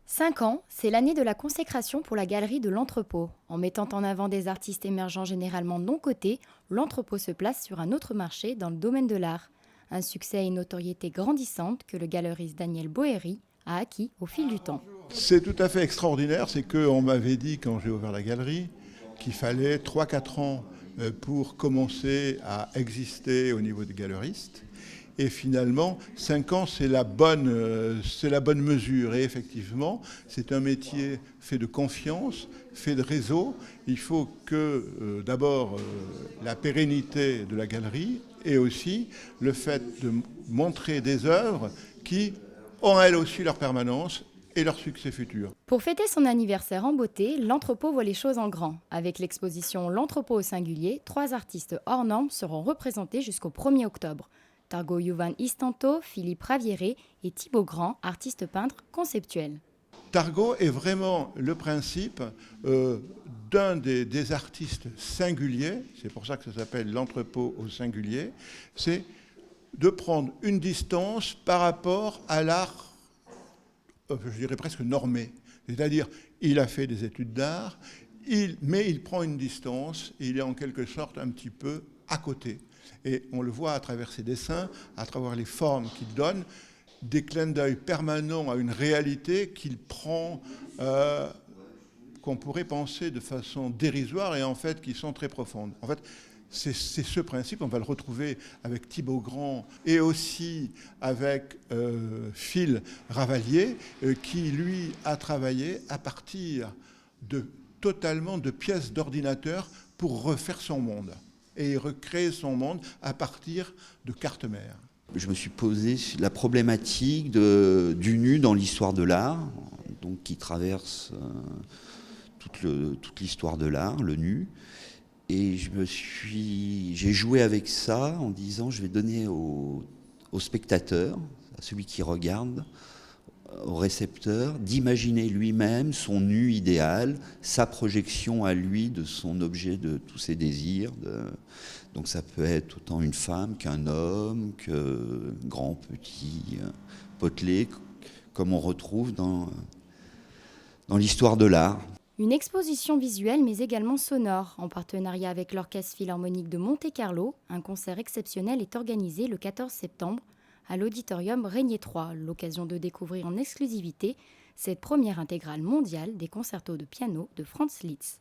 5 ans, c'est l'année de la consécration pour la galerie de l'Entrepôt. En mettant en avant des artistes émergents généralement non cotés, l'Entrepôt se place sur un autre marché dans le domaine de l'art. Un succès et une notoriété grandissante que le galeriste Daniel Boéry a acquis au fil du temps. C'est tout à fait extraordinaire, c'est qu'on m'avait dit quand j'ai ouvert la galerie qu'il fallait 3-4 ans pour commencer à exister au niveau des galeristes. Et finalement, 5 ans, c'est la bonne mesure. Et effectivement, c'est un métier fait de confiance, fait de réseau. Il faut que, d'abord, la pérennité de la galerie et aussi le fait de montrer des œuvres qui ont elles aussi leur permanence et leur succès futur. Pour fêter son anniversaire en beauté, l'Entrepôt voit les choses en grand. Avec l'exposition L'Entrepôt au singulier, 3 artistes hors normes seront représentés jusqu'au 1er octobre. Targo Yuvan Istanto, Philippe Raviéré et Thibaut Grand, artistes peintres conceptuels. Targo est vraiment le principe d'un des artistes singuliers, c'est pour ça que ça s'appelle l'entrepôt au singulier, c'est de prendre une distance par rapport à l'art, je dirais presque normé. C'est-à-dire, il a fait des études d'art, mais il prend une distance, et il est en quelque sorte un petit peu à côté. Et on le voit à travers ses dessins, à travers les formes qu'il donne, des clins d'œil permanents à une réalité qu'il prend, qu'on pourrait penser de façon dérisoire et en fait qui sont très profondes. En fait, c'est ce principe, on va le retrouver avec Thibaut Grand et aussi avec Phil Ravalier, qui lui a travaillé à partir totalement de pièces d'ordinateur pour refaire son monde et recréer son monde à partir de cartes mères. Je me suis posé la problématique du nu dans l'histoire de l'art, donc qui traverse toute l'histoire de l'art, le nu. Et j'ai joué avec ça en disant je vais donner au spectateur, à celui qui regarde, au récepteur, d'imaginer lui-même son nu idéal, sa projection à lui de son objet, de tous ses désirs. Donc ça peut être autant une femme qu'un homme, que grand, petit, potelé, comme on retrouve dans l'histoire de l'art. Une exposition visuelle mais également sonore. En partenariat avec l'Orchestre Philharmonique de Monte-Carlo, un concert exceptionnel est organisé le 14 septembre à l'auditorium Régnier 3, l'occasion de découvrir en exclusivité cette première intégrale mondiale des concertos de piano de Franz Liszt.